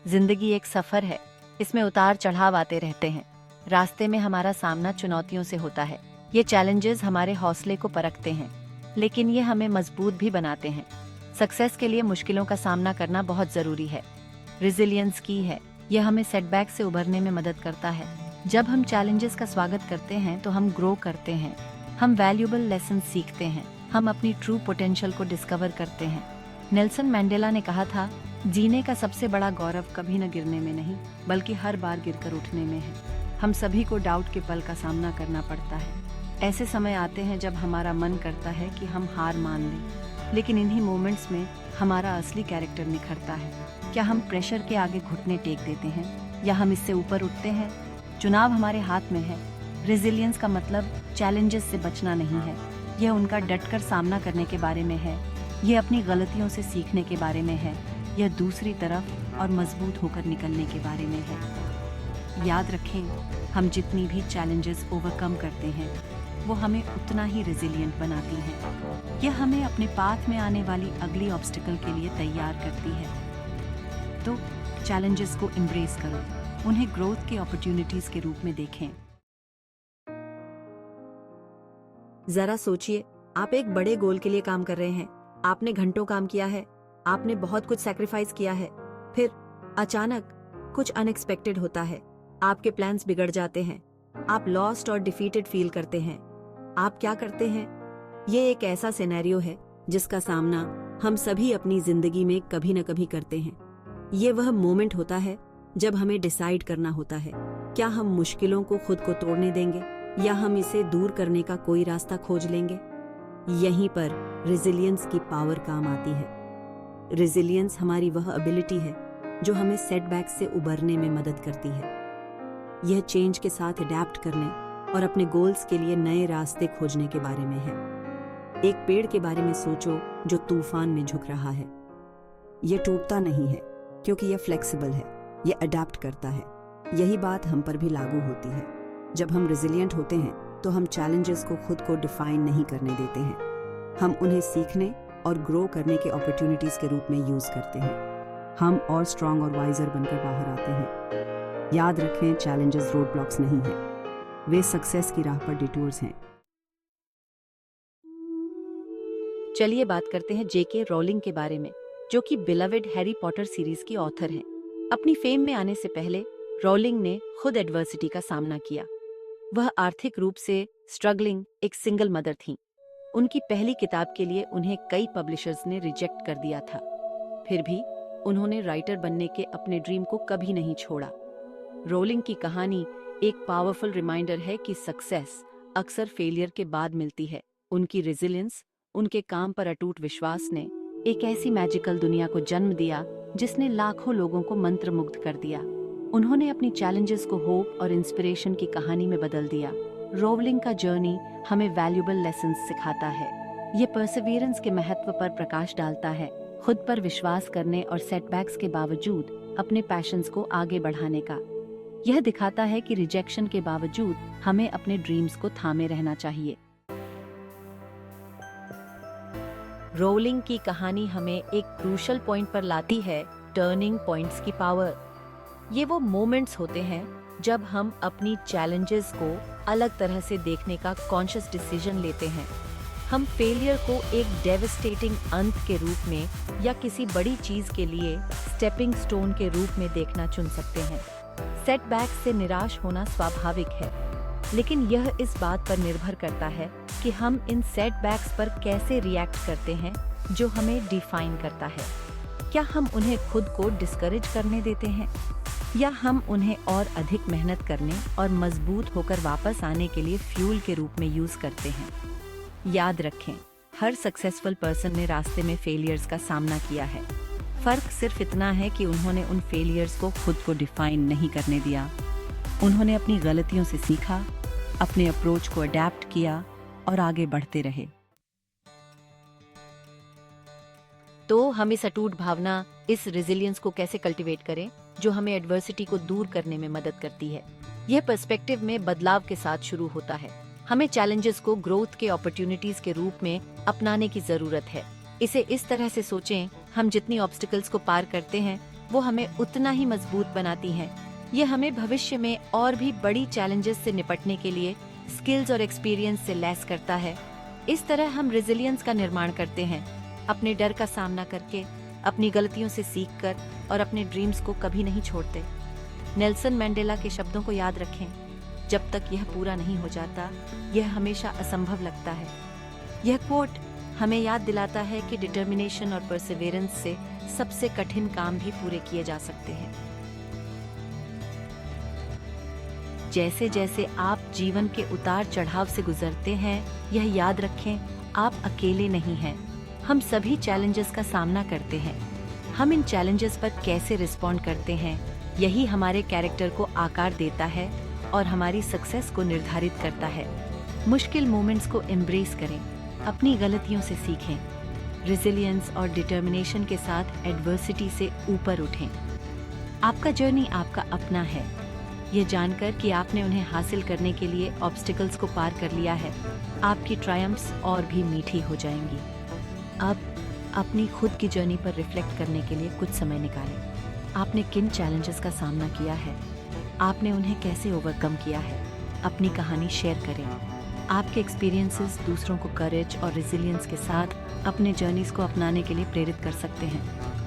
जिंदगी एक सफर है, इसमें उतार चढ़ाव आते रहते हैं। रास्ते में हमारा सामना चुनौतियों से होता है। ये चैलेंजेस हमारे हौसले को परखते हैं, लेकिन ये हमें मजबूत भी बनाते हैं। सक्सेस के लिए मुश्किलों का सामना करना बहुत जरूरी है। रेजिलियंस की है, यह हमें सेटबैक से उभरने में मदद करता है। जब हम चैलेंजेस का स्वागत करते हैं तो हम ग्रो करते हैं, हम वैल्यूएबल लेसन सीखते हैं, हम अपनी ट्रू पोटेंशियल को डिस्कवर करते हैं। नेल्सन मंडेला ने कहा था, जीने का सबसे बड़ा गौरव कभी न गिरने में नहीं, बल्कि हर बार गिरकर उठने में है। हम सभी को डाउट के पल का सामना करना पड़ता है। ऐसे समय आते हैं जब हमारा मन करता है कि हम हार मान लें, लेकिन इन्हीं मोमेंट्स में हमारा असली कैरेक्टर निखरता है। क्या हम प्रेशर के आगे घुटने टेक देते हैं या हम इससे ऊपर उठते हैं? चुनाव हमारे हाथ में है। रेजिलियंस का मतलब चैलेंजेस से बचना नहीं है, यह उनका डटकर सामना करने के बारे में है। यह अपनी गलतियों से सीखने के बारे में है। यह दूसरी तरफ और मजबूत होकर निकलने के बारे में है। याद रखें, हम जितनी भी चैलेंजेस ओवरकम करते हैं वो हमें उतना ही रेजिलिएंट बनाती हैं। यह हमें अपने पाथ में आने वाली अगली ऑब्स्टिकल के लिए तैयार करती है। तो चैलेंजेस को एम्ब्रेस करो, उन्हें ग्रोथ के अपॉर्चुनिटीज के रूप में देखें। जरा सोचिए, आप एक बड़े गोल के लिए काम कर रहे हैं। आपने घंटों काम किया है, आपने बहुत कुछ सैक्रिफाइस किया है, फिर अचानक कुछ अनएक्सपेक्टेड होता है। आपके प्लान्स बिगड़ जाते हैं, आप लॉस्ट और डिफीटेड फील करते हैं। आप क्या करते हैं? ये एक ऐसा सिनेरियो है जिसका सामना हम सभी अपनी जिंदगी में कभी न कभी करते हैं। ये वह मोमेंट होता है जब हमें डिसाइड करना होता है, क्या हम मुश्किलों को खुद को तोड़ने देंगे या हम इसे दूर करने का कोई रास्ता खोज लेंगे। यहीं पर रेजिलियंस की पावर काम आती है। रेजिलियंस हमारी वह एबिलिटी है जो हमें सेटबैक से उबरने में मदद करती है। यह चेंज के साथ अडैप्ट करने और अपने गोल्स के लिए नए रास्ते खोजने के बारे में है। एक पेड़ के बारे में सोचो जो तूफान में झुक रहा है। यह टूटता नहीं है क्योंकि यह फ्लेक्सिबल है, यह अडैप्ट करता है। यही बात हम पर भी लागू होती है। जब हम रेजिलिएंट होते हैं तो हम चैलेंजेस को खुद को डिफाइन नहीं करने देते हैं। हम उन्हें सीखने और ग्रो करने के अपॉर्चुनिटीज के रूप में यूज करते हैं। हम और स्ट्रांग और वाइजर बनकर बाहर आते हैं। याद रखें, चैलेंजेस रोड ब्लॉक्स नहीं हैं, वे सक्सेस की राह पर डिटूर्स हैं। चलिए बात करते हैं जेके रोलिंग के बारे में, जो कि बिलवेड हैरी पॉटर सीरीज की ऑथर हैं। अपनी फेम में आने से पहले रोलिंग ने खुद एडवर्सिटी का सामना किया। वह आर्थिक रूप से स्ट्रगलिंग एक सिंगल मदर थीं। उनकी पहली किताब के लिए उन्हें कई पब्लिशर्स ने रिजेक्ट कर दिया था। फिर भी उन्होंने राइटर बनने के अपने ड्रीम को कभी नहीं छोड़ा। रोलिंग की कहानी एक पावरफुल रिमाइंडर है कि सक्सेस अक्सर फेलियर के बाद मिलती है। उनकी रेजिलियंस, उनके काम पर अटूट विश्वास ने एक ऐसी मैजिकल दुनिया को जन्म दिया जिसने लाखों लोगों को मंत्रमुग्ध कर दिया। उन्होंने अपनी चैलेंजेस को होप और इंस्पिरेशन की कहानी में बदल दिया। रोलिंग का जर्नी हमें वैल्यूएबल लेसन्स सिखाता है। ये परसिवियरेंस के महत्व पर प्रकाश डालता है, खुद पर विश्वास करने और सेटबैक्स के बावजूद अपने पैशंस को आगे बढ़ाने का। यह दिखाता है कि रिजेक्शन के बावजूद हमें अपने ड्रीम्स को थामे रहना चाहिए। रोलिंग की कहानी हमें एक क्रूशल पॉइंट पर लाती है, टर्निंग पॉइंट्स की पावर। ये वो मोमेंट्स होते हैं जब हम अपनी चैलेंजेस को अलग तरह से देखने का कॉन्शियस डिसीजन लेते हैं। हम फेलियर को एक डेविस्टेटिंग अंत के रूप में या किसी बड़ी चीज के लिए स्टेपिंग स्टोन के रूप में देखना चुन सकते हैं। सेटबैक से निराश होना स्वाभाविक है, लेकिन यह इस बात पर निर्भर करता है कि हम इन सेटबैक्स पर कैसे रिएक्ट करते हैं जो हमें डिफाइन करता है। क्या हम उन्हें खुद को डिस्करेज करने देते हैं या हम उन्हें और अधिक मेहनत करने और मजबूत होकर वापस आने के लिए फ्यूल के रूप में यूज करते हैं? याद रखें, हर सक्सेसफुल पर्सन ने रास्ते में फेलियर्स का सामना किया है। फर्क सिर्फ इतना है कि उन्होंने उन फेलियर्स को खुद को डिफाइन नहीं करने दिया। उन्होंने अपनी गलतियों से सीखा, अपने अप्रोच को अडैप्ट किया और आगे बढ़ते रहे। तो हम इस अटूट भावना, इस रेजिलियंस को कैसे कल्टीवेट करें जो हमें एडवर्सिटी को दूर करने में मदद करती है? यह पर्सपेक्टिव में बदलाव के साथ शुरू होता है। हमें चैलेंजेस को ग्रोथ के अपॉर्चुनिटीज के रूप में अपनाने की जरूरत है। इसे इस तरह से सोचें, हम जितनी ऑब्स्टिकल्स को पार करते हैं वो हमें उतना ही मजबूत बनाती हैं। ये हमें भविष्य में और भी बड़ी चैलेंजेस से निपटने के लिए स्किल्स और एक्सपीरियंस से लैस करता है। इस तरह हम रेजिलियंस का निर्माण करते हैं, अपने डर का सामना करके, अपनी गलतियों से सीखकर और अपने ड्रीम्स को कभी नहीं छोड़ते। नेल्सन मंडेला के शब्दों को याद रखें, जब तक यह पूरा नहीं हो जाता, यह हमेशा असंभव लगता है। यह कोट हमें याद दिलाता है कि डिटर्मिनेशन और परसिवेरेंस से सबसे कठिन काम भी पूरे किए जा सकते हैं। जैसे जैसे आप जीवन के उतार चढ़ाव से गुजरते हैं, यह याद रखें, आप अकेले नहीं हैं। हम सभी चैलेंजेस का सामना करते हैं। हम इन चैलेंजेस पर कैसे रिस्पॉन्ड करते हैं, यही हमारे कैरेक्टर को आकार देता है और हमारी सक्सेस को निर्धारित करता है। मुश्किल मोमेंट्स को एम्ब्रेस करें, अपनी गलतियों से सीखें, रेजिलियंस और डिटर्मिनेशन के साथ एडवर्सिटी से ऊपर उठें। आपका जर्नी आपका अपना है। ये जानकर कि आपने उन्हें हासिल करने के लिए ऑब्स्टिकल्स को पार कर लिया है, आपकी ट्रायम्फ्स और भी मीठी हो जाएंगी। अब अपनी खुद की जर्नी पर रिफ्लेक्ट करने के लिए कुछ समय निकालें। आपने किन चैलेंजेस का सामना किया है, आपने उन्हें कैसे ओवरकम किया है, अपनी कहानी शेयर करें। आपके एक्सपीरियंसेस दूसरों को करेज और रेजिलियंस के साथ अपने जर्नीज को अपनाने के लिए प्रेरित कर सकते हैं।